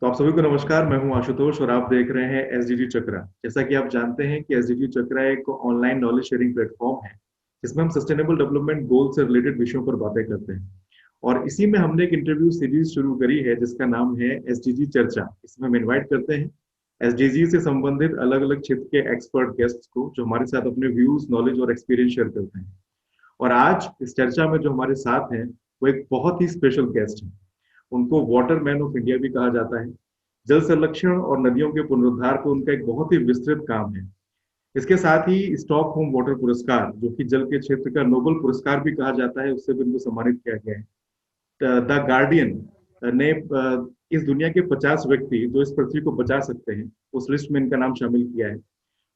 तो आप सभी को नमस्कार। मैं हूं आशुतोष और आप देख रहे हैं एसडीजी चक्रा। जैसा कि आप जानते हैं कि एसडीजी चक्रा एक ऑनलाइन नॉलेज शेयरिंग प्लेटफॉर्म है जिसमें हम सस्टेनेबल डेवलपमेंट गोल से रिलेटेड विषयों पर बातें करते हैं। और इसी में हमने एक इंटरव्यू सीरीज शुरू करी है जिसका नाम है एसडीजी चर्चा। इसमें हम इनवाइट करते हैं एसडीजी से संबंधित अलग अलग क्षेत्र के एक्सपर्ट गेस्ट को जो हमारे साथ अपने व्यूज, नॉलेज और एक्सपीरियंस शेयर करते हैं। और आज इस चर्चा में जो हमारे साथ हैं वो एक बहुत ही स्पेशल गेस्ट है। उनको वाटर मैन ऑफ इंडिया भी कहा जाता है। जल संरक्षण और नदियों के पुनरुद्धार पर उनका एक बहुत ही विस्तृत काम है। इसके साथ ही स्टॉकहोम वाटर पुरस्कार, जो कि जल के क्षेत्र का नोबेल पुरस्कार भी कहा जाता है, उससे भी उनको सम्मानित किया गया है। द गार्डियन ने इस दुनिया के 50 व्यक्ति जो इस पृथ्वी को बचा सकते हैं उस लिस्ट में इनका नाम शामिल किया है।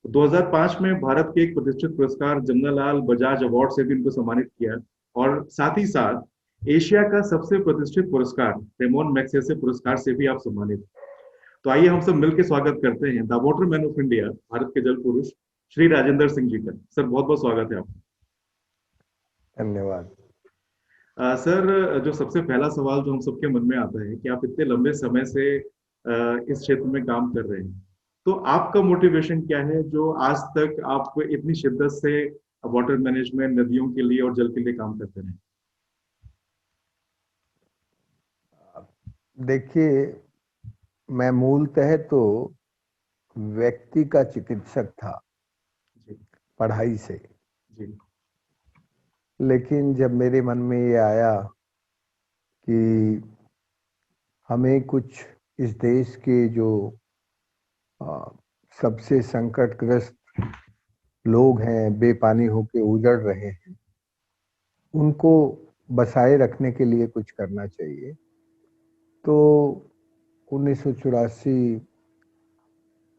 2005 में भारत के एक प्रतिष्ठित पुरस्कार जमनालाल बजाज अवार्ड से भी इनको सम्मानित किया। और साथ ही साथ एशिया का सबसे प्रतिष्ठित पुरस्कार रेमोन मैग्सेसे पुरस्कार से भी आप सम्मानित। तो आइए हम सब मिलकर स्वागत करते हैं the water man of India, Bharat के जल पुरुष श्री राजेंद्र सिंह जी का। सर बहुत बहुत स्वागत है आपका। धन्यवाद। सर, जो सबसे पहला सवाल जो हम सबके मन में आता है कि आप इतने लंबे समय से इस क्षेत्र में काम कर रहे हैं, तो आपका मोटिवेशन क्या है जो आज तक आप इतनी शिद्दत से वाटर मैनेजमेंट, नदियों के लिए और जल के लिए काम करते रहे? देखिए, मैं मूलतः तो व्यक्ति का चिकित्सक था जी। पढ़ाई से। जी। लेकिन जब मेरे मन में ये आया कि हमें कुछ इस देश के जो आ, सबसे संकटग्रस्त लोग हैं, बेपानी होके उजड़ रहे हैं, उनको बसाए रखने के लिए कुछ करना चाहिए। तो 1984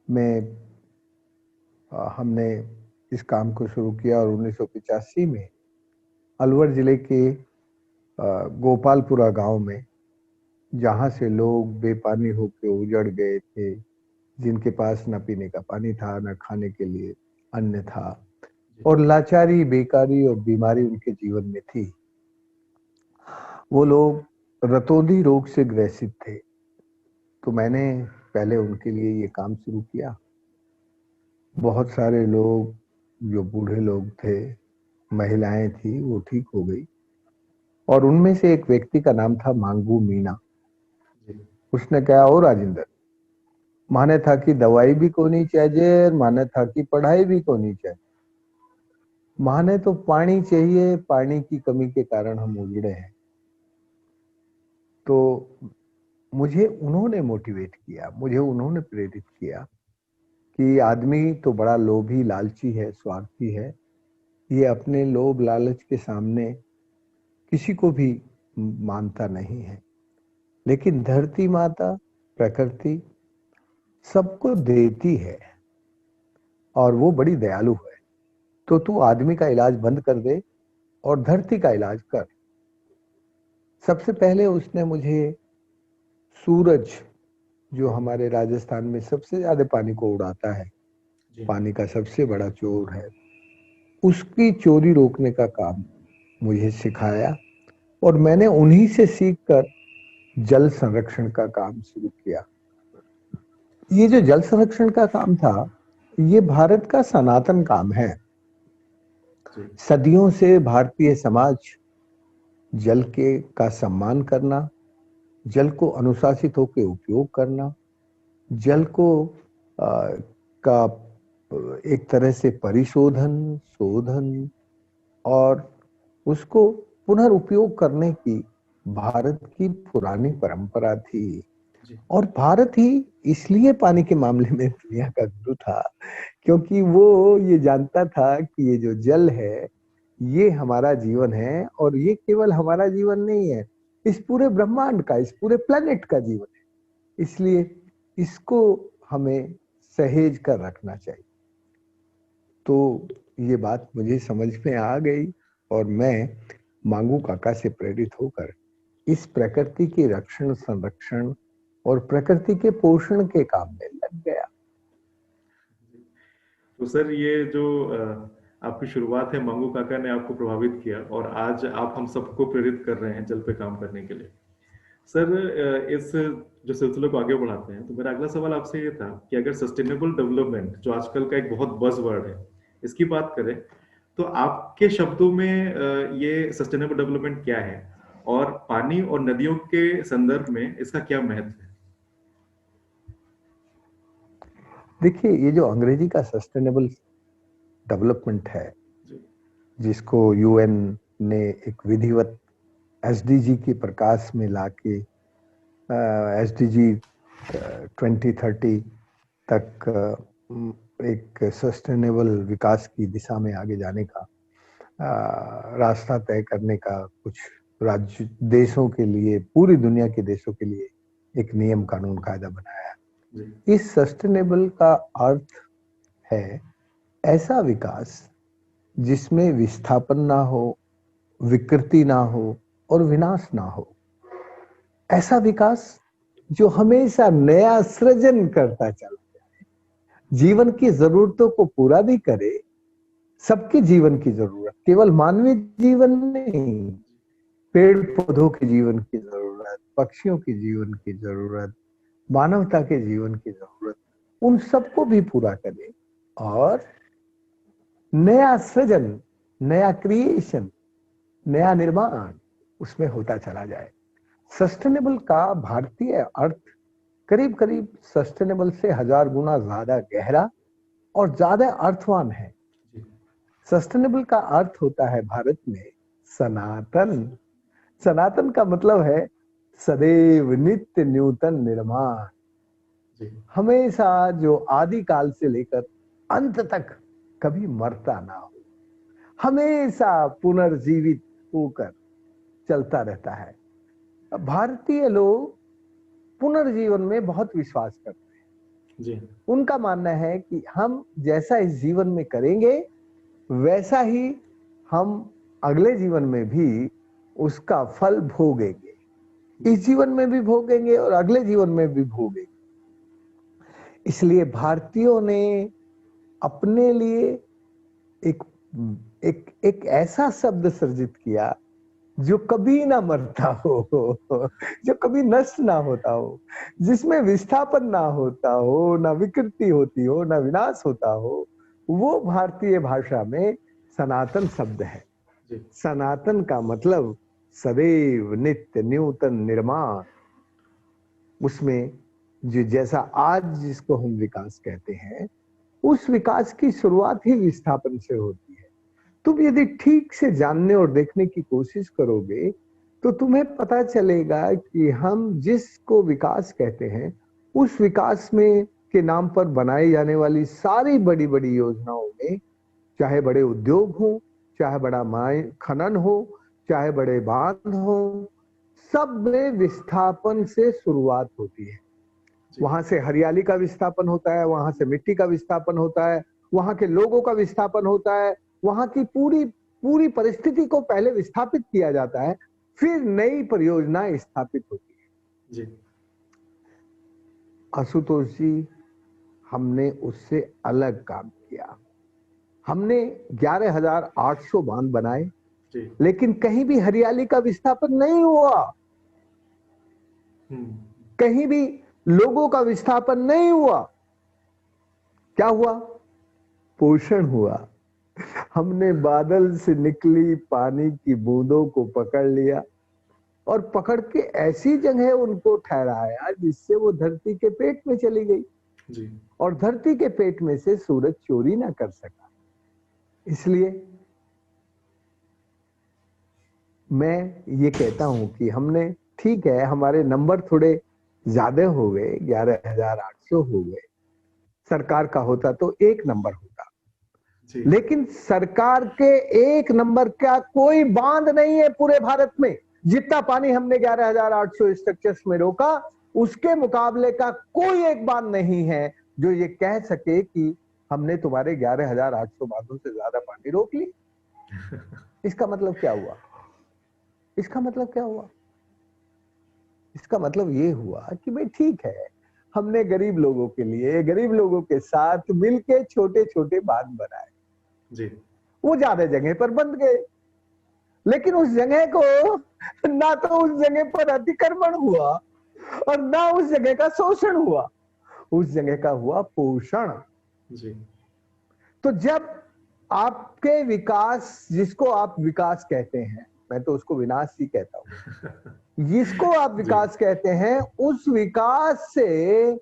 में हमने इस काम को शुरू किया और 1985 में अलवर जिले के गोपालपुरा गांव में, जहां से लोग बेपानी होकर उजड़ गए थे, जिनके पास न पीने का पानी था, न खाने के लिए अन्न था, और लाचारी, बेकारी और बीमारी उनके जीवन में थी। वो लोग रतौंधी रोग से ग्रसित थे। तो मैंने पहले उनके लिए ये काम शुरू किया। बहुत सारे लोग, जो बूढ़े लोग थे, महिलाएं थी, वो ठीक हो गई। और उनमें से एक व्यक्ति का नाम था मांगू मीणा। जी। उसने कहा, ओ राजेंद्र, माने था कि दवाई भी कोनी चाहिए, माने था कि पढ़ाई भी कोनी चाहिए, माने तो पानी चाहिए, पानी की कमी के कारण हम उजड़े हैं। तो मुझे उन्होंने मोटिवेट किया, मुझे उन्होंने प्रेरित किया कि आदमी तो बड़ा लोभी, लालची है, स्वार्थी है। ये अपने लोभ लालच के सामने किसी को भी मानता नहीं है। लेकिन धरती माता, प्रकृति सबको देती है और वो बड़ी दयालु है। तो तू आदमी का इलाज बंद कर दे और धरती का इलाज कर। सबसे पहले उसने मुझे सूरज, जो हमारे राजस्थान में सबसे ज्यादा पानी को उड़ाता है, जी। पानी का सबसे बड़ा चोर है, उसकी चोरी रोकने का काम मुझे सिखाया। और मैंने उन्हीं से सीखकर जल संरक्षण का काम शुरू किया। ये जो जल संरक्षण का काम था, ये भारत का सनातन काम है। जी। सदियों से भारतीय समाज जल के का सम्मान करना, जल को अनुशासित होकर उपयोग करना, जल को आ, का एक तरह से परिशोधन, शोधन और उसको पुनर्उपयोग करने की भारत की पुरानी परंपरा थी। जी। और भारत ही इसलिए पानी के मामले में दुनिया का गुरु था, क्योंकि वो ये जानता था कि ये जो जल है, ये हमारा जीवन है। और ये केवल हमारा जीवन नहीं है, इस पूरे ब्रह्मांड का, इस पूरे प्लेनेट का जीवन है। इसलिए इसको हमें सहेज कर रखना चाहिए। तो ये बात मुझे समझ में आ गई और मैं मांगू काका से प्रेरित होकर इस प्रकृति के रक्षण, संरक्षण और प्रकृति के पोषण के काम में लग गया। तो सर, ये जो आपकी शुरुआत है, मंगू काका ने आपको प्रभावित किया और आज आप हम सबको प्रेरित कर रहे हैं जल पे काम करने के लिए। सर, इस जो सिलसिले को आगे बढ़ाते हैं तो मेरा अगला सवाल आपसे ये था कि अगर सस्टेनेबल डेवलपमेंट जो आजकल का एक बहुत बज़ वर्ड है, इसकी बात करें तो आपके शब्दों में ये सस्टेनेबल डेवलपमेंट क्या है और पानी और नदियों के संदर्भ में इसका क्या महत्व है? देखिए, ये जो अंग्रेजी का सस्टेनेबल डेवलपमेंट है, जी, जिसको यूएन ने एक विधिवत एसडीजी के प्रकाश में लाके एसडीजी 2030 तक एक सस्टेनेबल विकास की दिशा में आगे जाने का रास्ता तय करने का कुछ राज्य देशों के लिए, पूरी दुनिया के देशों के लिए एक नियम कानून कायदा बनाया है। जी, इस सस्टेनेबल का अर्थ है ऐसा विकास जिसमें विस्थापन ना हो, विकृति ना हो और विनाश ना हो। ऐसा विकास जो हमेशा नया सृजन करता चला जाए, जीवन की जरूरतों को पूरा भी करे, सबके जीवन की जरूरत, केवल मानवीय जीवन नहीं, पेड़ पौधों के जीवन की जरूरत, पक्षियों के जीवन की जरूरत, मानवता के जीवन की जरूरत, उन सबको भी पूरा करे और नया सृजन, नया क्रिएशन, नया निर्माण उसमें होता चला जाए। सस्टेनेबल का भारतीय अर्थ करीब करीब सस्टेनेबल से 1000 गुना ज्यादा गहरा और ज्यादा अर्थवान है। जी, सस्टेनेबल का अर्थ होता है भारत में सनातन। सनातन का मतलब है सदैव नित्य नूतन निर्माण, जी, हमेशा जो आदि काल से लेकर अंत तक कभी मरता ना हो, हमेशा पुनर्जीवित होकर चलता रहता है। भारतीय लोग पुनर्जीवन में बहुत विश्वास करते हैं। जी, उनका मानना है कि हम जैसा इस जीवन में करेंगे वैसा ही हम अगले जीवन में भी उसका फल भोगेंगे, इस जीवन में भी भोगेंगे और अगले जीवन में भी भोगेंगे। इसलिए भारतीयों ने अपने लिए एक एक एक ऐसा शब्द सृजित किया जो कभी ना मरता हो, जो कभी नष्ट ना होता हो, जिसमें विस्थापन ना होता हो, ना विकृति होती हो, ना विनाश होता हो। वो भारतीय भाषा में सनातन शब्द है। जी, सनातन का मतलब सदैव नित्य नूतन निर्माण। उसमें जो जैसा आज जिसको हम विकास कहते हैं, उस विकास की शुरुआत ही विस्थापन से होती है। तुम यदि ठीक से जानने और देखने की कोशिश करोगे तो तुम्हें पता चलेगा कि हम जिसको विकास कहते हैं, उस विकास में के नाम पर बनाई जाने वाली सारी बड़ी बड़ी योजनाओं में, चाहे बड़े उद्योग हो, चाहे बड़ा माय खनन हो, चाहे बड़े बांध हो, सब में विस्थापन से शुरुआत होती है। जी, वहां से हरियाली का विस्थापन होता है, वहां से मिट्टी का विस्थापन होता है, वहां के लोगों का विस्थापन होता है, वहां की पूरी पूरी परिस्थिति को पहले विस्थापित किया जाता है, फिर नई परियोजना स्थापित होती है। जी, आशुतोष जी, हमने उससे अलग काम किया। हमने 11,800 बांध बनाए, जी, लेकिन कहीं भी हरियाली का विस्थापन नहीं हुआ, हम्म, कहीं भी लोगों का विस्थापन नहीं हुआ। क्या हुआ? पोषण हुआ। हमने बादल से निकली पानी की बूंदों को पकड़ लिया और पकड़ के ऐसी जगह उनको ठहराया जिससे वो धरती के पेट में चली गई जी, और धरती के पेट में से सूरज चोरी ना कर सका। इसलिए मैं ये कहता हूं कि हमने, ठीक है, हमारे नंबर थोड़े ज्यादा हो गए, 11,800 हो गए। सरकार का होता तो एक नंबर होता, जी, लेकिन सरकार के एक नंबर का कोई बांध नहीं है पूरे भारत में। जितना पानी हमने 11,800 स्ट्रक्चर्स में रोका, उसके मुकाबले का कोई एक बांध नहीं है जो ये कह सके कि हमने तुम्हारे 11,800 बांधों से ज्यादा पानी रोक ली। इसका मतलब क्या हुआ? इसका मतलब क्या हुआ? इसका मतलब ये हुआ कि भाई ठीक है, हमने गरीब लोगों के लिए, गरीब लोगों के साथ मिलके छोटे छोटे बांध बनाए, जी, वो ज्यादा जगह पर बंद गए, लेकिन उस जगह को ना तो उस जगह पर अतिक्रमण हुआ और ना उस जगह का शोषण हुआ, उस जगह का हुआ पोषण। जी तो जब आपके विकास, जिसको आप विकास कहते हैं, मैं तो उसको विनाश ही कहता हूं, जिसको आप जी विकास कहते हैं, उस विकास से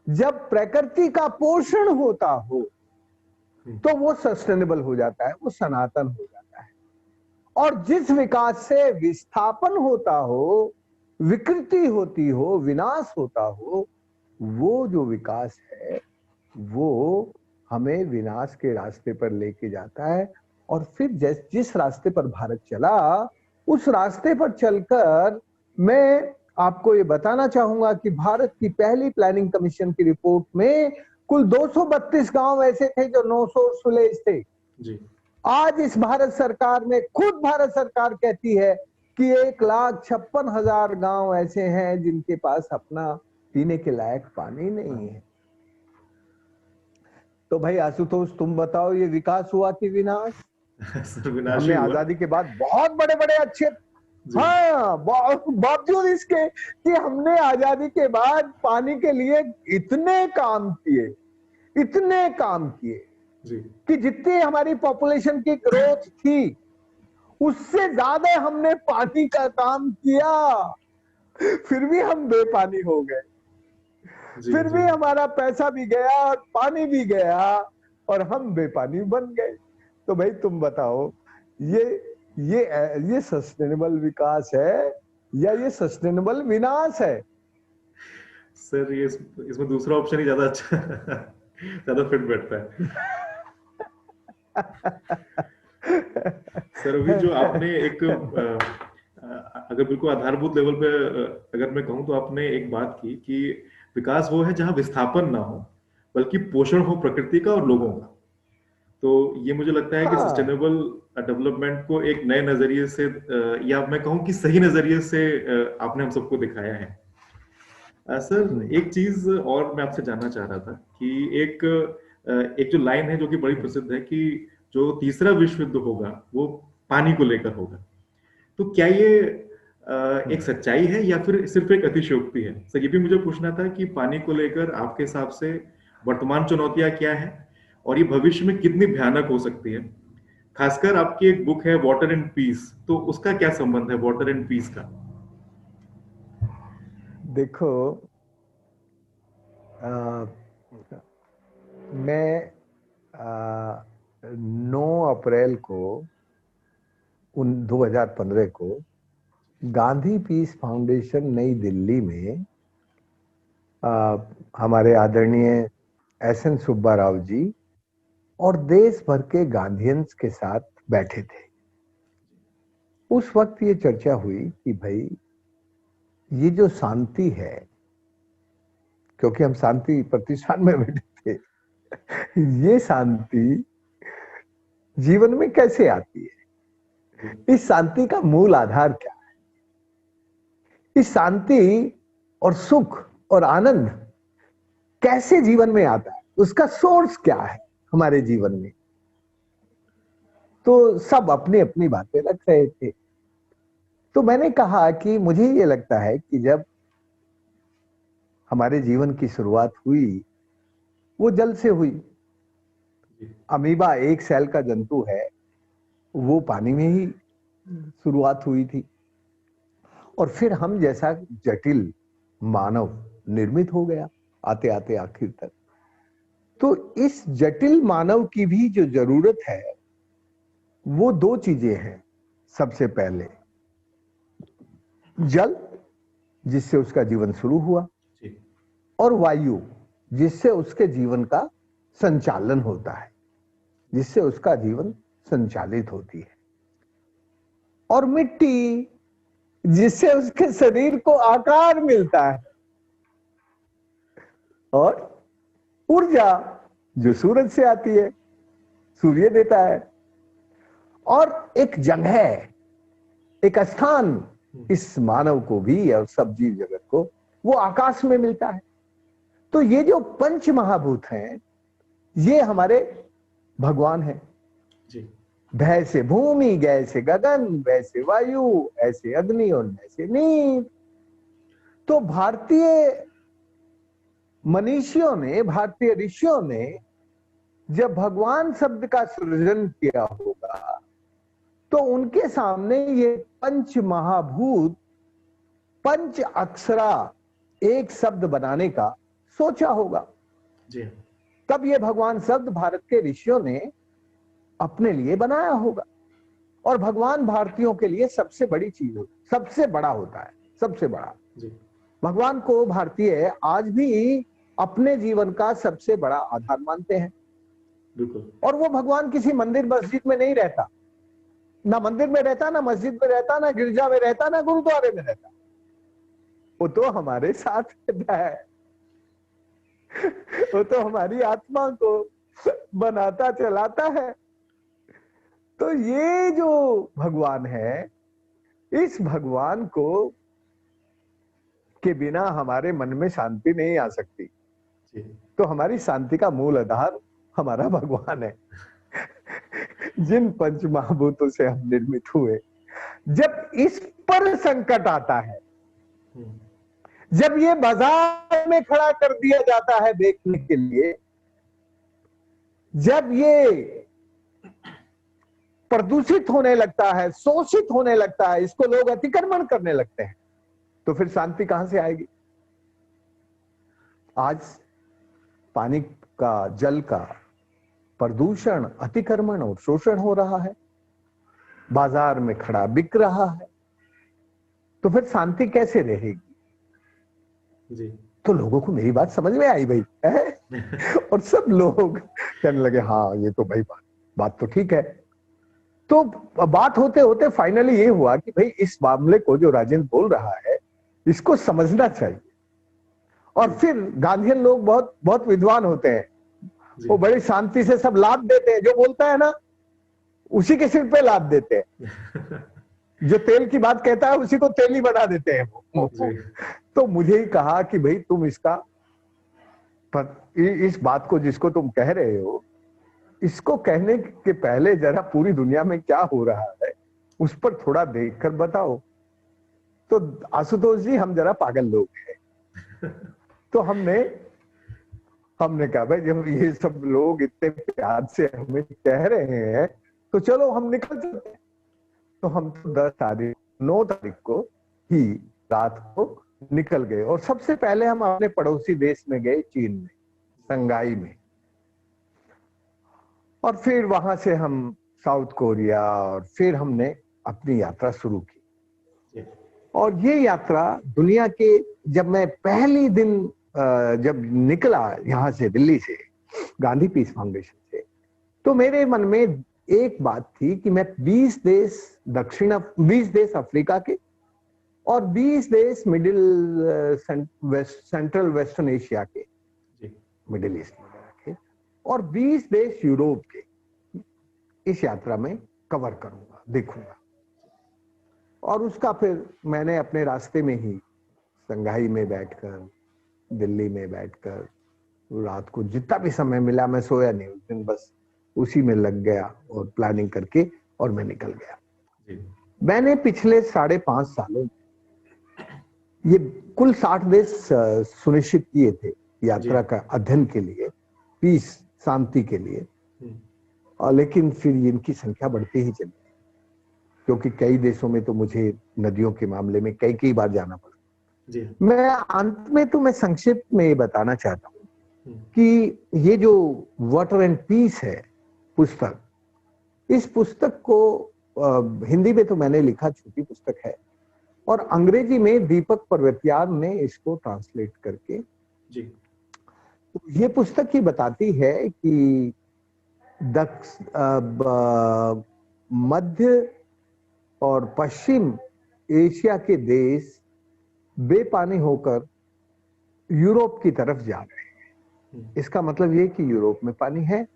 जब प्रकृति का पोषण होता हो तो वो सस्टेनेबल हो जाता है, वो सनातन हो जाता है। और जिस विकास से विस्थापन होता हो, विकृति होती हो, विनाश होता हो, वो जो विकास है वो हमें विनाश के रास्ते पर लेके जाता है। और फिर जिस रास्ते पर भारत चला, उस रास्ते पर चलकर मैं आपको ये बताना चाहूंगा कि भारत की पहली प्लानिंग कमीशन की रिपोर्ट में कुल 232 गांव ऐसे थे जो 916 थे। जी आज इस भारत सरकार में, खुद भारत सरकार कहती है कि 1,56,000 गांव ऐसे हैं जिनके पास अपना पीने के लायक पानी नहीं है। तो भाई आशुतोष, तुम बताओ, ये विकास हुआ कि विनाश? सर विनाश ही हमने हुआ। आजादी के बाद बहुत बड़े बड़े अच्छे, जी हाँ, बावजूद इसके कि हमने आजादी के बाद पानी के लिए इतने काम किए, इतने काम किए जी कि जितनी हमारी पॉपुलेशन की ग्रोथ थी उससे ज्यादा हमने पानी का काम किया, फिर भी हम बेपानी हो गए, जी फिर जी भी हमारा पैसा भी गया और पानी भी गया और हम बेपानी बन गए। तो भाई तुम बताओ, ये ये ये सस्टेनेबल विकास है या ये सस्टेनेबल विनाश है? सर ये इसमें दूसरा ऑप्शन ही ज्यादा अच्छा ज्यादा फिट बैठता है। सर अभी जो आपने एक अगर बिल्कुल आधारभूत लेवल पे अगर मैं कहूँ तो आपने एक बात की कि विकास वो है जहाँ विस्थापन ना हो बल्कि पोषण हो प्रकृति का और लोगों का। तो ये मुझे लगता है कि हाँ, सस्टेनेबल डेवलपमेंट को एक नए नजरिए से या मैं कहूँ कि सही नजरिए से आपने हम सबको दिखाया है। सर एक चीज और मैं आपसे जानना चाह रहा था कि एक जो लाइन है जो कि बड़ी प्रसिद्ध है कि जो तीसरा विश्व युद्ध होगा वो पानी को लेकर होगा। तो क्या ये एक सच्चाई है या फिर सिर्फ एक अतिशयोक्ति है? सर ये भी मुझे पूछना था कि पानी को लेकर आपके हिसाब से वर्तमान चुनौतियां क्या है और ये भविष्य में कितनी भयानक हो सकती है। खासकर आपकी एक बुक है वाटर एंड पीस, तो उसका क्या संबंध है वाटर एंड पीस का? देखो, आ, मैं 9 अप्रैल को 2015 को गांधी पीस फाउंडेशन नई दिल्ली में हमारे आदरणीय एस.एन. सुब्बा राव जी और देश भर के गांधीयंस के साथ बैठे थे। उस वक्त ये चर्चा हुई कि भाई ये जो शांति है, क्योंकि हम शांति प्रतिष्ठान में बैठे थे, ये शांति जीवन में कैसे आती है? इस शांति का मूल आधार क्या है? इस शांति और सुख और आनंद कैसे जीवन में आता है? उसका सोर्स क्या है हमारे जीवन में? तो सब अपनी अपनी बातें रख रहे थे। तो मैंने कहा कि मुझे ये लगता है कि जब हमारे जीवन की शुरुआत हुई वो जल से हुई। अमीबा एक सेल का जंतु है, वो पानी में ही शुरुआत हुई थी और फिर हम जैसा जटिल मानव निर्मित हो गया आते आते आखिर तक। तो इस जटिल मानव की भी जो जरूरत है वो दो चीजें हैं। सबसे पहले जल, जिससे उसका जीवन शुरू हुआ, और वायु, जिससे उसके जीवन का संचालन होता है, जिससे उसका जीवन संचालित होती है, और मिट्टी, जिससे उसके शरीर को आकार मिलता है, और ऊर्जा जो सूरज से आती है, सूर्य देता है, और एक जगह, एक स्थान इस मानव को भी और सब जीव जगत को वो आकाश में मिलता है। तो ये जो पंच महाभूत हैं ये हमारे भगवान हैं। जी। भैसे भूमि, गैसे गगन, वैसे वायु, ऐसे अग्नि और वैसे नीर। तो भारतीय मनीषियों ने, भारतीय ऋषियों ने जब भगवान शब्द का सृजन किया होगा तो उनके सामने ये पंच महाभूत, पंच अक्षरा एक शब्द बनाने का सोचा होगा। जी तब ये भगवान शब्द भारत के ऋषियों ने अपने लिए बनाया होगा। और भगवान भारतीयों के लिए सबसे बड़ी चीज होती, सबसे बड़ा होता है, सबसे बड़ा। जी भगवान को भारतीय आज भी अपने जीवन का सबसे बड़ा आधार मानते हैं। बिल्कुल। और वो भगवान किसी मंदिर मस्जिद में नहीं रहता, ना मंदिर में रहता, ना मस्जिद में रहता, ना गिरजा में रहता, ना गुरुद्वारे में रहता। वो तो हमारे साथ रहता है। वो तो हमारी आत्मा को बनाता चलाता है। तो ये जो भगवान है, इस भगवान को के बिना हमारे मन में शांति नहीं आ सकती। जी तो हमारी शांति का मूल आधार हमारा भगवान है। जिन पंच महाभूतों से हम निर्मित हुए, जब इस पर संकट आता है, जब ये बाजार में खड़ा कर दिया जाता है देखने के लिए, जब ये प्रदूषित होने लगता है, शोषित होने लगता है, इसको लोग अतिक्रमण करने लगते हैं, तो फिर शांति कहां से आएगी? आज पानी का, जल का प्रदूषण, अतिक्रमण और शोषण हो रहा है, बाजार में खड़ा बिक रहा है, तो फिर शांति कैसे रहेगी? जी तो लोगों को मेरी बात समझ में आई भाई है? और सब लोग कहने लगे हाँ ये तो भाई बात तो ठीक है। तो बात होते होते फाइनली ये हुआ कि भाई इस मामले को जो राजेंद्र बोल रहा है इसको समझना चाहिए। और फिर गांधीयन लोग बहुत बहुत विद्वान होते हैं, वो बड़ी शांति से सब लाद देते हैं, जो बोलता है ना उसी के सिर पे लाद देते हैं। जो तेल की बात कहता है उसी को तेली बना देते हैं वो। तो मुझे ही कहा कि भाई तुम इसका इस बात को जिसको तुम कह रहे हो, इसको कहने के पहले जरा पूरी दुनिया में क्या हो रहा है उस पर थोड़ा देखकर बताओ। तो आशुतोष जी हम जरा पागल लोग हैं। तो हमने कहा भाई जब ये सब लोग इतने प्यार से हमें कह रहे हैं तो चलो हम निकल चलते हैं। तो हम तो 9 तारीख को ही रात को निकल गए और सबसे पहले हम अपने पड़ोसी देश में गए, चीन में, शंघाई में। और फिर वहां से हम साउथ कोरिया, और फिर हमने अपनी यात्रा शुरू की। और ये यात्रा दुनिया के, जब मैं पहली दिन जब निकला यहाँ से, दिल्ली से, गांधी पीस फाउंडेशन से, तो मेरे मन में एक बात थी कि मैं 20 देश अफ्रीका के और 20 देश सेंट्रल वेस्टर्न एशिया के, मिडिल ईस्ट वगैरह के, और 20 देश यूरोप के इस यात्रा में कवर करूंगा, देखूंगा। और उसका फिर मैंने अपने रास्ते में ही शंघाई में बैठकर, दिल्ली में बैठकर, रात को जितना भी समय मिला मैं सोया नहीं उस दिन, बस उसी में लग गया और प्लानिंग करके और मैं निकल गया। मैंने पिछले 5.5 सालों ये कुल 60 देश सुनिश्चित किए थे यात्रा का अध्ययन के लिए, पीस, शांति के लिए। और लेकिन फिर इनकी संख्या बढ़ती ही चली, क्योंकि कई देशों में तो मुझे नदियों के मामले में कई बार जाना पड़ा। मैं अंत में तो मैं संक्षिप्त में ये बताना चाहता हूँ कि ये जो वाटर एंड पीस है पुस्तक, इस पुस्तक को हिंदी में तो मैंने लिखा, छोटी पुस्तक है, और अंग्रेजी में दीपक पर्वतियार ने इसको ट्रांसलेट करके ये पुस्तक ही बताती है कि मध्य और पश्चिम एशिया के देश बेपानी होकर यूरोप की तरफ जा रहे हैं। इसका मतलब ये कि यूरोप में पानी है,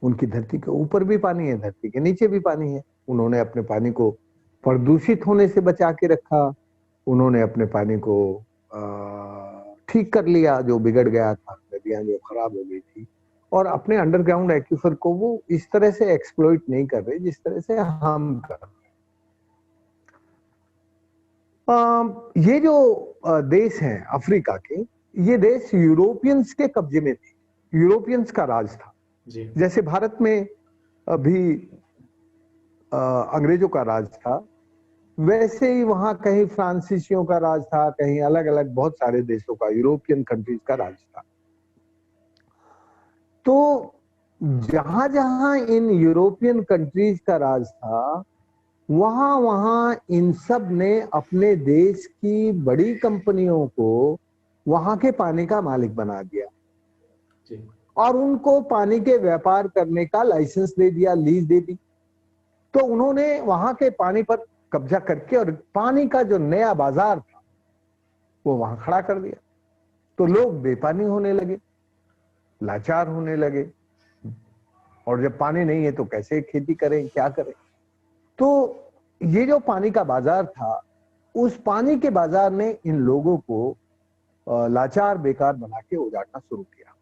उनकी धरती के ऊपर भी पानी है, धरती के नीचे भी पानी है। उन्होंने अपने पानी को प्रदूषित होने से बचा के रखा, उन्होंने अपने पानी को ठीक कर लिया जो बिगड़ गया था, नदियां जो खराब हो गई थी, और अपने अंडरग्राउंड एक्यूफर को वो इस तरह से एक्सप्लॉइट नहीं कर रहे जिस तरह से हम कर रहे। ये जो देश हैं अफ्रीका के, ये देश यूरोपियंस के कब्जे में थे, यूरोपियंस का राज था जी। जैसे भारत में अभी अंग्रेजों का राज था, वैसे ही वहां कहीं फ्रांसीसियों का राज था, कहीं अलग अलग बहुत सारे देशों का, यूरोपियन कंट्रीज का राज था। तो जहां जहां इन यूरोपियन कंट्रीज का राज था, वहां वहां इन सब ने अपने देश की बड़ी कंपनियों को वहां के पानी का मालिक बना दिया जी। और उनको पानी के व्यापार करने का लाइसेंस दे दिया, लीज दे दी। तो उन्होंने वहां के पानी पर कब्जा करके और पानी का जो नया बाजार था वो वहां खड़ा कर दिया। तो लोग बेपानी होने लगे, लाचार होने लगे, और जब पानी नहीं है तो कैसे खेती करें, क्या करें। तो ये जो पानी का बाजार था, उस पानी के बाजार ने इन लोगों को लाचार बेकार बना के उजाड़ना शुरू किया।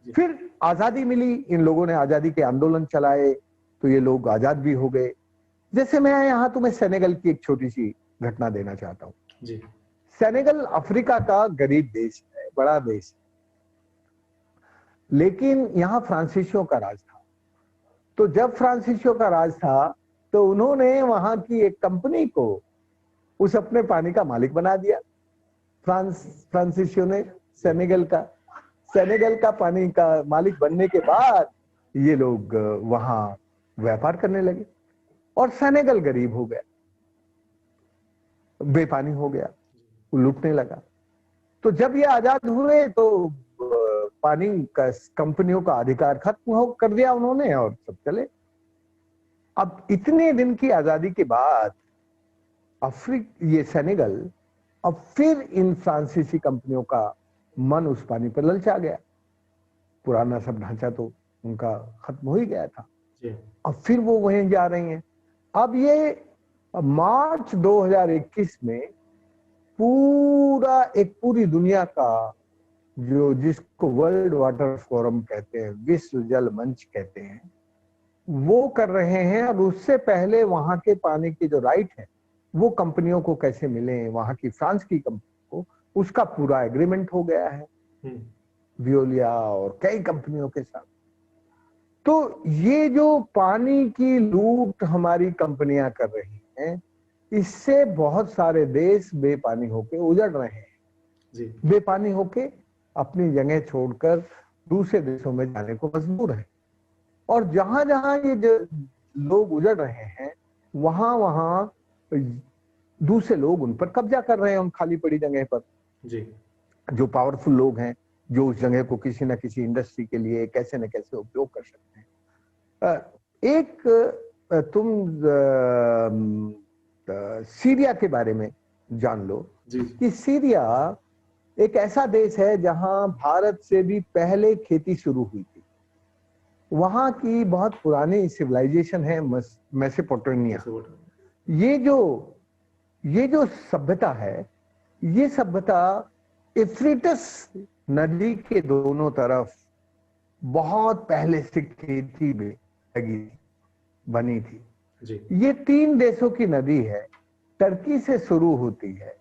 फिर आजादी मिली, इन लोगों ने आजादी के आंदोलन चलाए, तो ये लोग आजाद भी हो गए। जैसे मैं यहाँ तुम्हें सेनेगल की एक छोटी सी घटना देना चाहता हूँ। जी। सेनेगल अफ्रीका का गरीब देश है, बड़ा देश है, लेकिन यहाँ फ्रांसीसियों का राज था। तो जब फ्रांसीसियों का राज था तो उन्होंने वहां की एक कंपनी को उस अपने पानी का मालिक बना दिया। फ्रांसीसियों ने सेनेगल का पानी का मालिक बनने के बाद ये लोग वहां व्यापार करने लगे और सेनेगल गरीब हो गया, बेपानी हो गया, वो लूटने लगा। तो जब ये आजाद हुए तो पानी का कंपनियों का अधिकार खत्म हो कर दिया उन्होंने और सब चले। अब इतने दिन की आजादी के बाद ये सेनेगल अब फिर इन फ्रांसीसी कंपनियों का मन उस पानी पर ललचा गया। पुराना सब ढांचा तो उनका खत्म हो ही गया था। अब फिर वो वहीं जा रही हैं। अब ये मार्च 2021 में पूरी दुनिया का जिसको वर्ल्ड वाटर फोरम कहते हैं, विश्व जल मंच कहते हैं, वो कर रहे हैं। और उससे पहले वहां के पानी के जो राइट है वो कंपनियों को कैसे मिले, वहां की फ्रांस की कंपनी को, उसका पूरा एग्रीमेंट हो गया है वियोलिया और कई कंपनियों के साथ। तो ये जो पानी की लूट हमारी कंपनियां कर रही हैं, इससे बहुत सारे देश बेपानी होके उजड़ रहे हैं जी। बेपानी होके अपनी जगह छोड़कर दूसरे देशों में जाने को मजबूर है। और जहां जहां ये लोग उजड़ रहे हैं, वहां वहां दूसरे लोग उन पर कब्जा कर रहे हैं, उन खाली पड़ी जगह पर जी। जो पावरफुल लोग हैं, जो उस जगह को किसी न किसी इंडस्ट्री के लिए कैसे न कैसे उपयोग कर सकते हैं। तुम सीरिया के बारे में जान लो जी। कि सीरिया एक ऐसा देश है जहां भारत से भी पहले खेती शुरू हुई थी। वहां की बहुत पुरानी सिविलाइजेशन है मेसोपोटामिया। ये जो सभ्यता है, ये सभ्यता इफ्रीटस नदी के दोनों तरफ बहुत पहले से खेती में लगी बनी थी जी। ये 3 देशों की नदी है, टर्की से शुरू होती है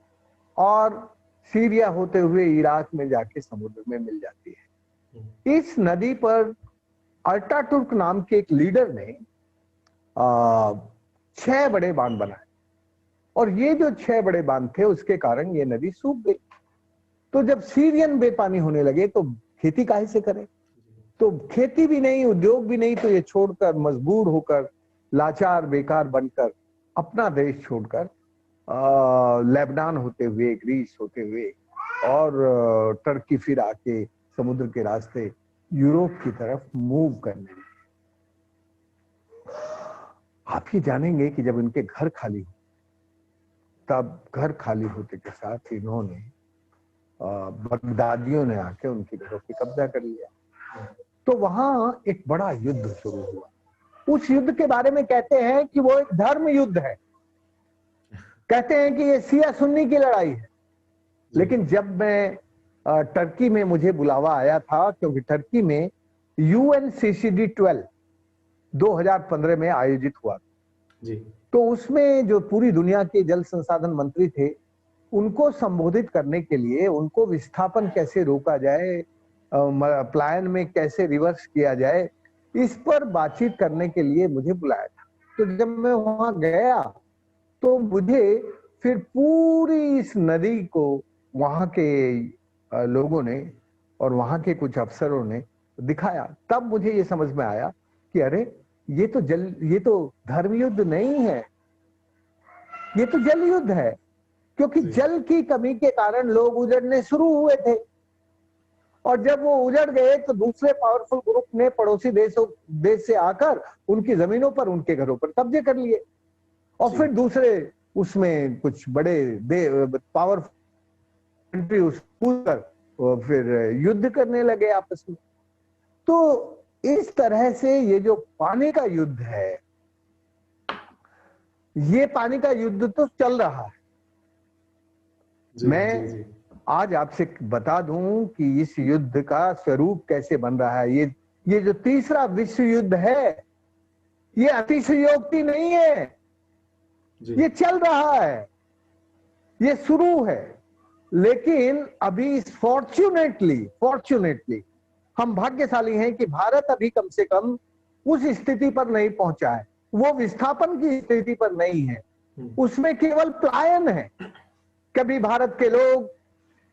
और सीरिया होते हुए इराक में जाके समुद्र में मिल जाती है। इस नदी पर अल्टाटुर्क नाम के एक लीडर ने 6 बड़े बांध बनाए और ये जो 6 बड़े बांध थे उसके कारण ये नदी सूख गई। तो जब सीरियन बेपानी होने लगे तो खेती काहे से करें, तो खेती भी नहीं, उद्योग भी नहीं, तो ये छोड़कर मजबूर होकर लाचार बेकार बनकर अपना देश छोड़कर लेबनान होते हुए, ग्रीस होते हुए और टर्की फिर आके समुद्र के रास्ते यूरोप की तरफ मूव करने लगे। आप ये जानेंगे कि जब इनके घर खाली हो, तब घर खाली होते के साथ इन्होंने बगदादियों ने आके उनकी घरों पे कब्जा कर लिया। तो वहां एक बड़ा युद्ध शुरू हुआ। उस युद्ध के बारे में कहते हैं कि वो एक धर्म युद्ध है, कहते हैं कि ये शिया सुन्नी की लड़ाई है। लेकिन जब मैं टर्की में मुझे बुलावा आया था, क्योंकि टर्की में UNCCD 12 2015 में आयोजित हुआ जी। तो उसमें जो पूरी दुनिया के जल संसाधन मंत्री थे, उनको संबोधित करने के लिए, उनको विस्थापन कैसे रोका जाए, प्लायन में कैसे रिवर्स किया जाए, इस पर बातचीत करने के लिए मुझे बुलाया था। तो जब मैं वहां गया तो मुझे फिर पूरी इस नदी को वहां के लोगों ने और वहां के कुछ अफसरों ने दिखाया। तब मुझे ये समझ में आया कि अरे ये तो धर्म युद्ध नहीं है, ये तो जल युद्ध है। क्योंकि जल की कमी के कारण लोग उजड़ने शुरू हुए थे, और जब वो उजड़ गए तो दूसरे पावरफुल ग्रुप ने पड़ोसी देश से आकर उनकी जमीनों पर, उनके घरों पर कब्जे कर लिए, और फिर दूसरे उसमें कुछ बड़े पावरफुल कंट्री उस पर फिर युद्ध करने लगे आपस में। तो इस तरह से ये जो पानी का युद्ध है, ये पानी का युद्ध तो चल रहा है। मैं आज आपसे बता दूं कि इस युद्ध का स्वरूप कैसे बन रहा है। ये जो तीसरा विश्व युद्ध है, ये अतिशयोक्ति नहीं है, ये चल रहा है, ये शुरू है। लेकिन अभी फॉर्चुनेटली हम भाग्यशाली हैं कि भारत अभी कम से कम उस स्थिति पर नहीं पहुंचा है, वो विस्थापन की स्थिति पर नहीं है, उसमें केवल पलायन है। कभी भारत के लोग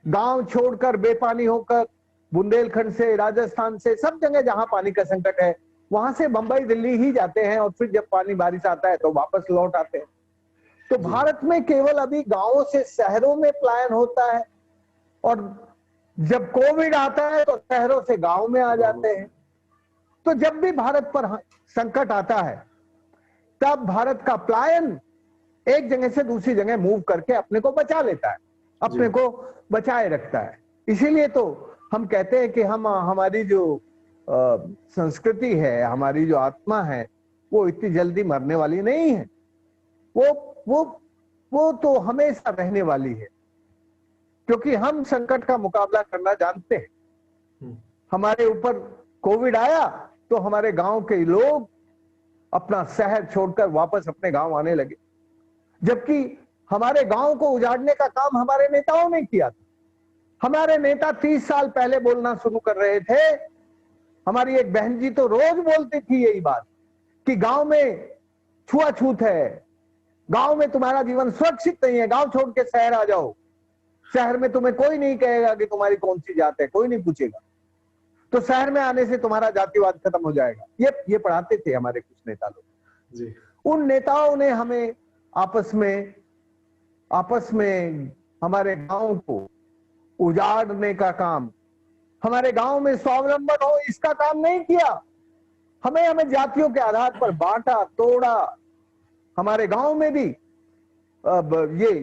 गांव छोड़कर बेपानी होकर बुंदेलखंड से, राजस्थान से, सब जगह जहां पानी का संकट है वहां से बंबई दिल्ली ही जाते हैं, और फिर जब पानी बारिश आता है तो वापस लौट आते हैं। तो भारत में केवल अभी गांवों से शहरों में पलायन होता है, और जब कोविड आता है तो शहरों से गांव में आ जाते हैं। तो जब भी भारत पर संकट आता है तब भारत का पलायन एक जगह से दूसरी जगह मूव करके अपने को बचा लेता है, अपने को बचाए रखता है। इसीलिए तो हम कहते हैं कि हमारी जो संस्कृति है, हमारी जो आत्मा है, वो इतनी जल्दी मरने वाली नहीं है, वो तो हमेशा रहने वाली है, क्योंकि हम संकट का मुकाबला करना जानते हैं। हमारे ऊपर कोविड आया तो हमारे गांव के लोग अपना शहर छोड़कर वापस अपने गांव आने लगे, जबकि हमारे गांव को उजाड़ने का काम हमारे नेताओं ने किया था। हमारे नेता 30 साल पहले बोलना शुरू कर रहे थे। हमारी एक बहन जी तो रोज बोलती थी यही बात कि गांव में छुआछूत है, गांव में तुम्हारा जीवन सुरक्षित नहीं है, गांव छोड़ के शहर आ जाओ, शहर में तुम्हें कोई नहीं कहेगा कि तुम्हारी कौन सी जात है, कोई नहीं पूछेगा, तो शहर में आने से तुम्हारा जातिवाद खत्म हो जाएगा। ये पढ़ाते थे हमारे कुछ नेता लोग। उन नेताओं ने हमें आपस में हमारे गांव को उजाड़ने का काम, हमारे गांव में स्वावलंबन हो इसका काम नहीं किया। हमें जातियों के आधार पर बांटा तोड़ा। हमारे गांव में भी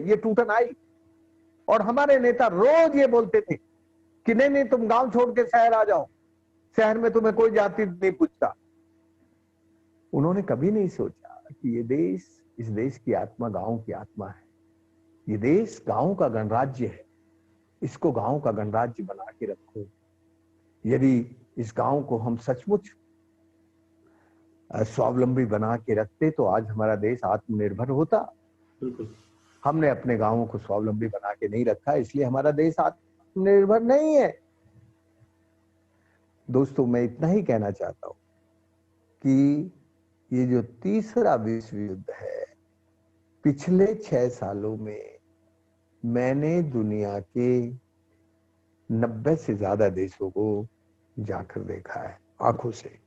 ये टूटन आई, और हमारे नेता रोज ये बोलते थे कि नहीं तुम गांव छोड़ के शहर आ जाओ, शहर में तुम्हें कोई जाति नहीं पूछता। उन्होंने कभी नहीं सोचा कि इस देश की आत्मा गांव की आत्मा है। ये देश गांव का गणराज्य है, इसको गांव का गणराज्य बना के रखो। यदि इस गांव को हम सचमुच स्वावलंबी बना के रखते तो आज हमारा देश आत्मनिर्भर होता। हमने अपने गांवों को स्वावलंबी बना के नहीं रखा, इसलिए हमारा देश आत्मनिर्भर नहीं है। दोस्तों, मैं इतना ही कहना चाहता हूं कि ये जो तीसरा विश्व युद्ध है, पिछले 6 सालों में मैंने दुनिया के 90 से ज्यादा देशों को जाकर देखा है आंखों से,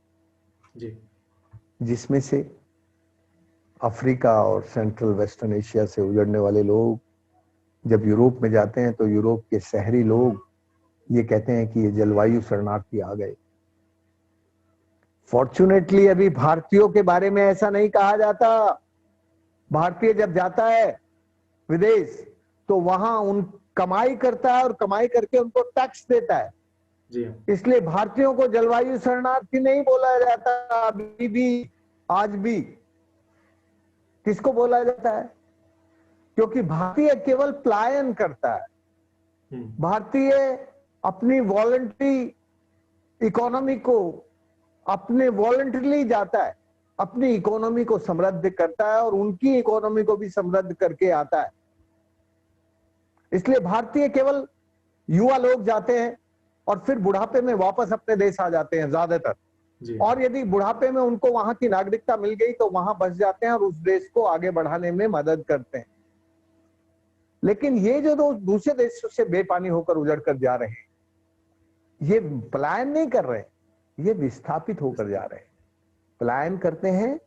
जिसमें से अफ्रीका और सेंट्रल वेस्टर्न एशिया से उजड़ने वाले लोग जब यूरोप में जाते हैं तो यूरोप के शहरी लोग ये कहते हैं कि ये जलवायु शरणार्थी आ गए। फॉर्चुनेटली अभी भारतीयों के बारे में ऐसा नहीं कहा जाता। भारतीय जब जाता है विदेश तो वहां उन कमाई करता है और कमाई करके उनको टैक्स देता है। इसलिए भारतीयों को जलवायु शरणार्थी नहीं बोला जाता अभी भी, आज भी। किसको बोला जाता है? क्योंकि भारतीय केवल पलायन करता है। भारतीय अपनी वॉलंटरी इकोनॉमी को अपने वॉलंटरली जाता है, अपनी इकोनॉमी को समृद्ध करता है और उनकी इकोनॉमी को भी समृद्ध करके आता है। इसलिए भारतीय केवल युवा लोग जाते हैं और फिर बुढ़ापे में वापस अपने देश आ जाते हैं ज्यादातर, और यदि बुढ़ापे में उनको वहां की नागरिकता मिल गई तो वहां बस जाते हैं और उस देश को आगे बढ़ाने में मदद करते हैं। लेकिन ये जो दूसरे देशों से बेपानी होकर उजड़ कर जा रहे हैं, ये पलायन नहीं कर रहे, ये विस्थापित होकर जा रहे हैं। पलायन करते हैं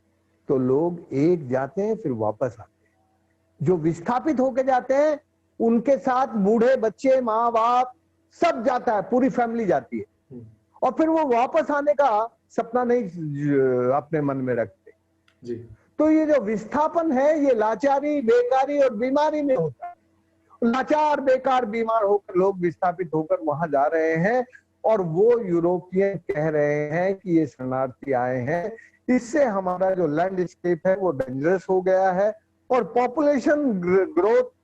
तो लोग एक जाते हैं फिर वापस आते हैं। जो विस्थापित होकर जाते हैं उनके साथ बूढ़े, बच्चे, माँ बाप सब जाता है, पूरी फैमिली जाती है, और फिर वो वापस आने का सपना नहीं अपने मन में रखते जी। तो ये जो विस्थापन है ये लाचारी, बेकारी और बीमारी में होता है। लाचार, बेकार, बीमार होकर लोग विस्थापित होकर वहां जा रहे हैं, और वो यूरोपियन कह रहे हैं कि ये शरणार्थी आए हैं, इससे हमारा जो लैंडस्केप है वो डेंजरस हो गया है, और पॉपुलेशन ग्रोथ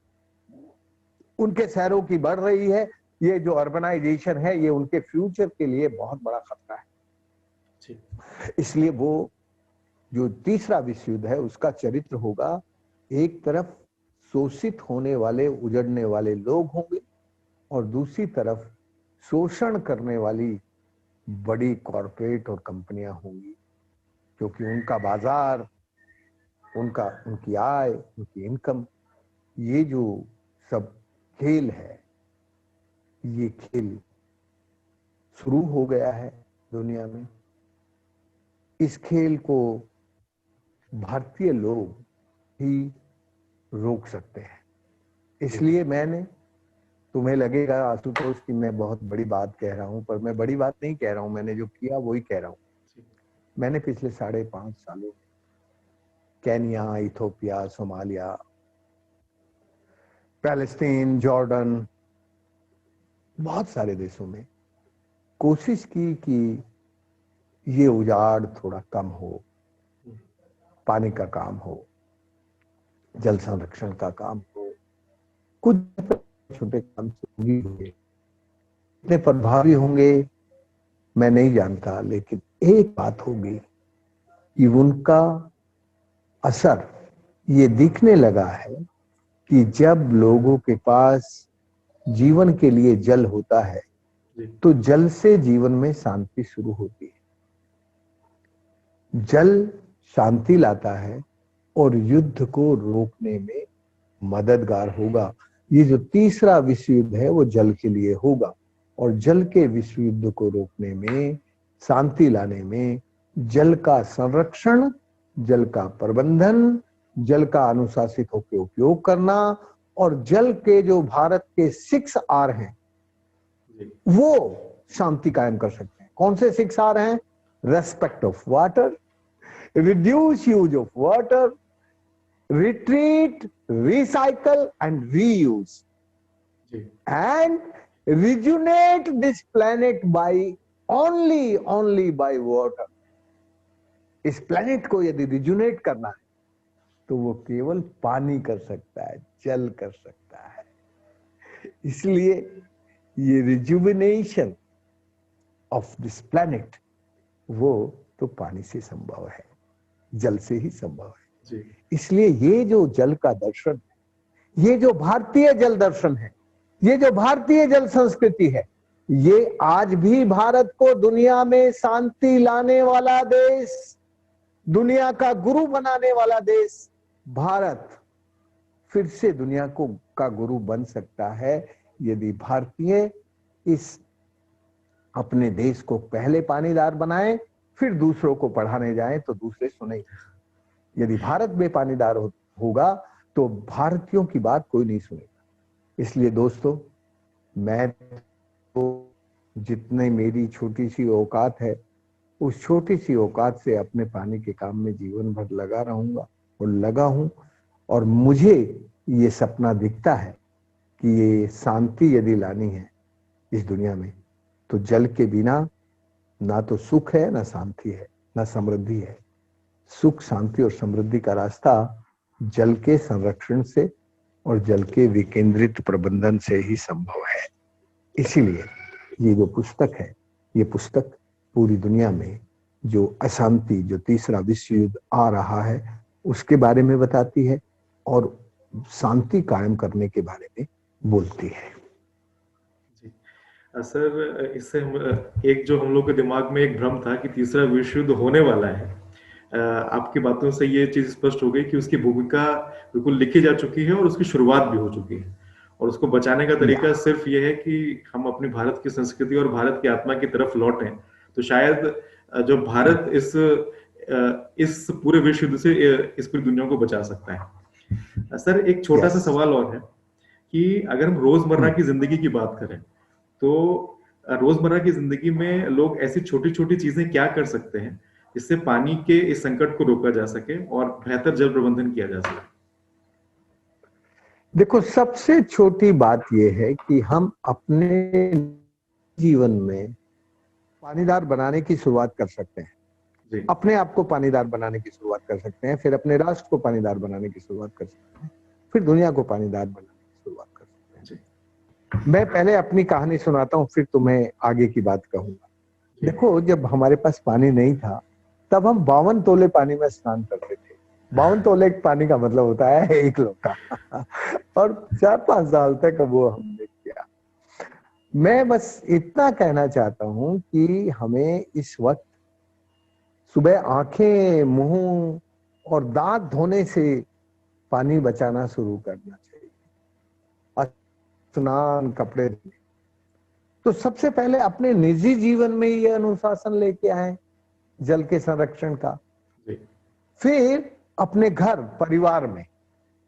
उनके शहरों की बढ़ रही है। ये जो अर्बनाइजेशन है ये उनके फ्यूचर के लिए बहुत बड़ा खतरा है। इसलिए वो जो तीसरा विश्व युद्ध है उसका चरित्र होगा, एक तरफ शोषित होने वाले, उजड़ने वाले लोग होंगे, और दूसरी तरफ शोषण करने वाली बड़ी कॉरपोरेट और कंपनियां होंगी, क्योंकि उनका बाजार, उनकी आय, उनकी इनकम, ये जो सब खेल है, ये खेल शुरू हो गया है दुनिया में। इस खेल को भारतीय लोग ही रोक सकते हैं। इसलिए मैंने, तुम्हें लगेगा आशुतोष कि मैं बहुत बड़ी बात कह रहा हूं, पर मैं बड़ी बात नहीं कह रहा हूं, मैंने जो किया वही कह रहा हूं। मैंने पिछले 5.5 सालों Kenya, Ethiopia, Somalia, Palestine, Jordan, बहुत सारे देशों में कोशिश की कि ये उजाड़ थोड़ा कम हो, पानी का काम हो, जल संरक्षण का काम हो, कुछ छोटे काम से हुए। कितने प्रभावी होंगे मैं नहीं जानता, लेकिन एक बात होगी कि उनका असर ये दिखने लगा है कि जब लोगों के पास जीवन के लिए जल होता है तो जल से जीवन में शांति शुरू होती है। जल शांति लाता है और युद्ध को रोकने में मददगार होगा। ये जो तीसरा विश्व युद्ध है वो जल के लिए होगा, और जल के विश्व युद्ध को रोकने में, शांति लाने में, जल का संरक्षण, जल का प्रबंधन, जल का अनुशासित होकर उपयोग करना, और जल के जो भारत के 6 R हैं वो शांति कायम कर सकते हैं। कौन से 6 R हैं? Respect of water, reduce use of water, retreat, recycle and reuse, and rejuvenate this planet by only by water. इस प्लेनेट को यदि रिजुनेट करना है तो वो केवल पानी कर सकता है, जल कर सकता है। इसलिए ये रिजुविनेशन ऑफ दिस प्लेनेट वो तो पानी से संभव है, जल से ही संभव है। इसलिए ये जो जल का दर्शन है, ये जो भारतीय जल दर्शन है, ये जो भारतीय जल संस्कृति है, ये आज भी भारत को दुनिया में शांति लाने वाला देश, दुनिया का गुरु बनाने वाला देश भारत फिर से दुनिया का गुरु बन सकता है यदि भारतीय इस अपने देश को पहले पानीदार बनाए, फिर दूसरों को पढ़ाने जाएं तो दूसरे सुने। यदि भारत बेपानीदार होगा तो भारतीयों की बात कोई नहीं सुनेगा। इसलिए दोस्तों, मैं तो जितने मेरी छोटी सी औकात है, उस छोटी सी औकात से अपने पानी के काम में जीवन भर लगा रहूंगा और लगा हूं। और मुझे ये सपना दिखता है कि ये शांति यदि लानी है इस दुनिया में तो जल के बिना ना तो सुख है, ना शांति है, ना समृद्धि है। सुख, शांति और समृद्धि का रास्ता जल के संरक्षण से और जल के विकेंद्रित प्रबंधन से ही संभव है। इसीलिए ये जो पुस्तक है, ये पुस्तक पूरी दुनिया में जो अशांति, जो तीसरा विश्व युद्ध आ रहा है उसके बारे में बताती है और शांति कायम करने के बारे में बोलती है। जी। सर, इससे एक जो हम लोग के दिमाग में एक भ्रम था कि तीसरा विश्व युद्ध होने वाला है, आपकी बातों से ये चीज स्पष्ट हो गई कि उसकी भूमिका बिल्कुल लिखी जा चुकी है और उसकी शुरुआत भी हो चुकी है, और उसको बचाने का या तरीका सिर्फ ये है कि हम अपनी भारत की संस्कृति और भारत की आत्मा की तरफ लौटें। तो शायद जो भारत इस पूरे विश्व युद्ध से इस पूरी दुनिया को बचा सकता है। सर, एक छोटा सा यस। सवाल और है कि अगर हम रोजमर्रा की जिंदगी की बात करें तो रोजमर्रा की जिंदगी में लोग ऐसी छोटी छोटी चीजें क्या कर सकते हैं जिससे पानी के इस संकट को रोका जा सके और बेहतर जल प्रबंधन किया जा सके? देखो, सबसे छोटी बात यह है कि हम अपने जीवन में पानीदार बनाने की शुरुआत कर सकते हैं। जी। अपने आप को पानीदार बनाने की शुरुआत कर सकते हैं, फिर अपने राष्ट्र को पानीदार बनाने की शुरुआत कर सकते हैं, फिर दुनिया को पानीदार बनाने की शुरुआत कर सकते हैं। जी। मैं पहले अपनी कहानी सुनाता हूँ, फिर तुम्हें आगे की बात कहूंगा। जी। देखो, जब हमारे पास पानी नहीं था तब हम 52 तोले पानी में स्नान करते थे। 52 तोले पानी का मतलब होता है 1 लोटा और 4-5 साल तक वो हमने किया। मैं बस इतना कहना चाहता हूं कि हमें इस वक्त सुबह आंखें, मुंह और दांत धोने से पानी बचाना शुरू करना चाहिए। स्नान, कपड़े धोने। तो सबसे पहले अपने निजी जीवन में ये अनुशासन लेके आए जल के संरक्षण का। जी। फिर अपने घर परिवार में,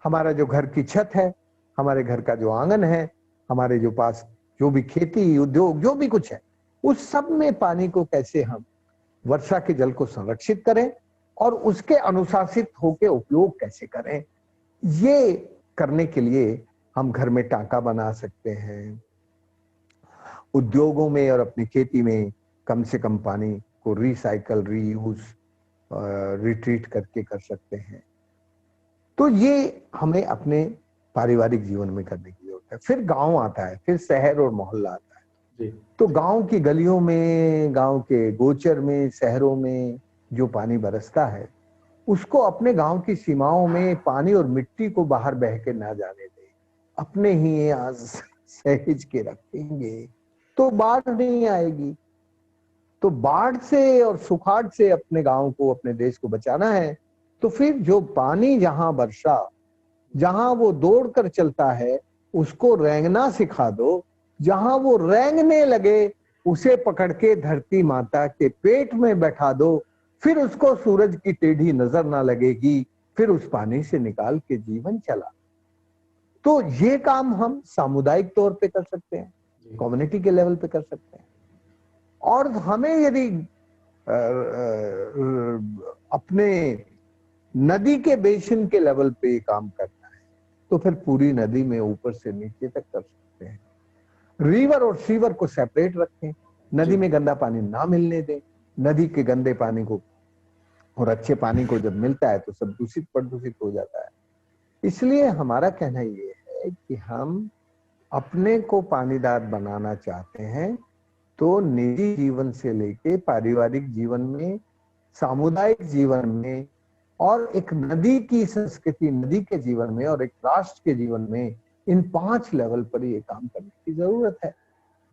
हमारा जो घर की छत है, हमारे घर का जो आंगन है, हमारे जो पास जो भी खेती उद्योग जो भी कुछ है, उस सब में पानी को कैसे हम वर्षा के जल को संरक्षित करें और उसके अनुशासित होकर उपयोग कैसे करें। ये करने के लिए हम घर में टांका बना सकते हैं, उद्योगों में और अपनी खेती में कम से कम पानी को रिसाइकल, रीयूज, रिट्रीट करके कर सकते हैं। तो ये हमें अपने पारिवारिक जीवन में करने की जरूरत है। फिर गांव आता है, फिर शहर और मोहल्ला आता है। जी। तो गांव की गलियों में, गांव के गोचर में, शहरों में जो पानी बरसता है उसको अपने गांव की सीमाओं में पानी और मिट्टी को बाहर बह के ना जाने दें, अपने ही यहाँ सहेज के रखेंगे तो बाढ़ नहीं आएगी। तो बाढ़ से और सुखाड़ से अपने गांव को, अपने देश को बचाना है तो फिर जो पानी जहां वर्षा, जहां वो दौड़ कर चलता है उसको रेंगना सिखा दो। जहां वो रेंगने लगे उसे पकड़ के धरती माता के पेट में बैठा दो, फिर उसको सूरज की टेढ़ी नजर ना लगेगी, फिर उस पानी से निकाल के जीवन चला। तो ये काम हम सामुदायिक तौर पे कर सकते हैं, कम्युनिटी के लेवल पे कर सकते हैं। और हमें यदि अपने नदी के बेसिन के लेवल पे काम करना है तो फिर पूरी नदी में ऊपर से नीचे तक कर सकते हैं। रिवर और सीवर को सेपरेट रखें, नदी में गंदा पानी ना मिलने दें। नदी के गंदे पानी को और अच्छे पानी को जब मिलता है तो सब दूषित प्रदूषित हो जाता है। इसलिए हमारा कहना ये है कि हम अपने को पानीदार बनाना चाहते हैं तो निजी जीवन से लेके पारिवारिक जीवन में, सामुदायिक जीवन में और एक नदी की संस्कृति, नदी के जीवन में और एक राष्ट्र के जीवन में, इन 5 लेवल पर ये काम करने की जरूरत है।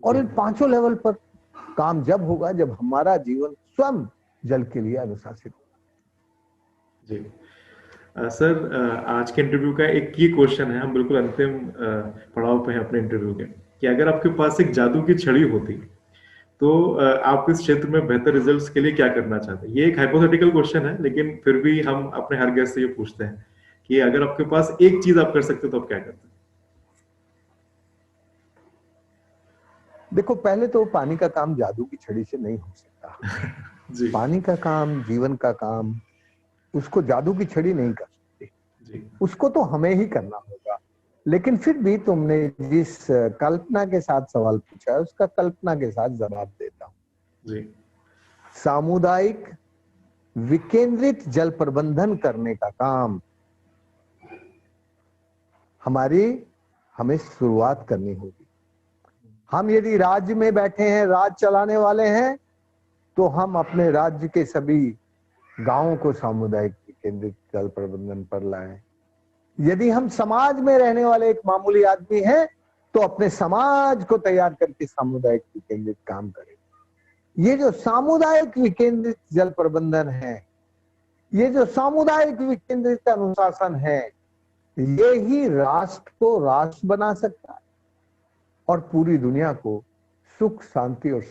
और इन 5 लेवल पर काम जब होगा जब हमारा जीवन स्वयं जल के लिए अनुशासित होगा। जी। सर, आज के इंटरव्यू का एक की क्वेश्चन है, हम बिल्कुल अंतिम पड़ाव पे हैं अपने इंटरव्यू के, कि अगर आपके पास एक जादू की छड़ी होती तो आप इस क्षेत्र में बेहतर रिजल्ट्स के लिए क्या करना चाहते हैं? ये एक हाइपोथेटिकल क्वेश्चन है, लेकिन फिर भी हम अपने हर गेस्ट से ये पूछते हैं कि अगर आपके पास एक चीज आप कर सकते तो आप क्या करते? देखो, पहले तो पानी का काम जादू की छड़ी से नहीं हो सकता। जी। पानी का काम, जीवन का काम, उसको जादू की छड़ी नहीं कर सकती। जी। उसको तो हमें ही करना होगा। लेकिन फिर भी तुमने जिस कल्पना के साथ सवाल पूछा है उसका कल्पना के साथ जवाब देता हूं। जी। सामुदायिक विकेंद्रित जल प्रबंधन करने का काम हमें शुरुआत करनी होगी। हम यदि राज्य में बैठे हैं, राज चलाने वाले हैं, तो हम अपने राज्य के सभी गांवों को सामुदायिक केंद्रित जल प्रबंधन पर लाएं। यदि हम समाज में रहने वाले एक मामूली आदमी हैं, तो अपने समाज को तैयार करके सामुदायिक विकेंद्रित काम करें। ये जो सामुदायिक विकेंद्रित जल प्रबंधन है, ये जो सामुदायिक विकेंद्रित अनुशासन है, ये ही राष्ट्र को राष्ट्र बना सकता है और पूरी दुनिया को सुख, शांति और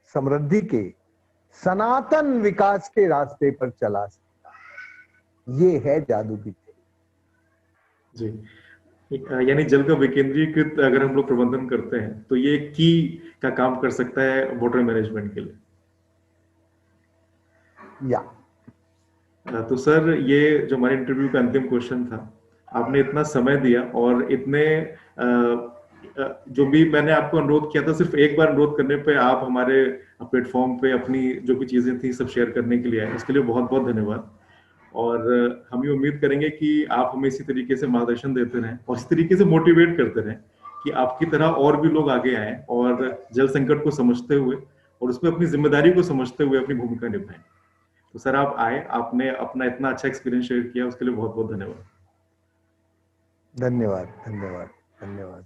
समृद्धि के सनातन विकास के रास्ते पर चला सकता है। ये है जादू की जी। यानी जल का विकेंद्रीकृत अगर हम लोग प्रबंधन करते हैं तो ये की का काम कर सकता है वाटर मैनेजमेंट के लिए। या तो सर, ये जो हमारे इंटरव्यू का अंतिम क्वेश्चन था, आपने इतना समय दिया और इतने जो भी मैंने आपको अनुरोध किया था, सिर्फ एक बार अनुरोध करने पे आप हमारे प्लेटफॉर्म पे अपनी जो भी चीजें थी सब शेयर करने के लिए आए, उसके लिए बहुत बहुत धन्यवाद। और हम ये उम्मीद करेंगे कि आप हमें इसी तरीके से मार्गदर्शन देते रहें और इसी तरीके से मोटिवेट करते रहें कि आपकी तरह और भी लोग आगे आए और जल संकट को समझते हुए और उसमें अपनी जिम्मेदारी को समझते हुए अपनी भूमिका निभाएं। तो सर, आप आए, आपने अपना इतना अच्छा एक्सपीरियंस शेयर किया, उसके लिए बहुत बहुत धन्यवाद। धन्यवाद, धन्यवाद, धन्यवाद।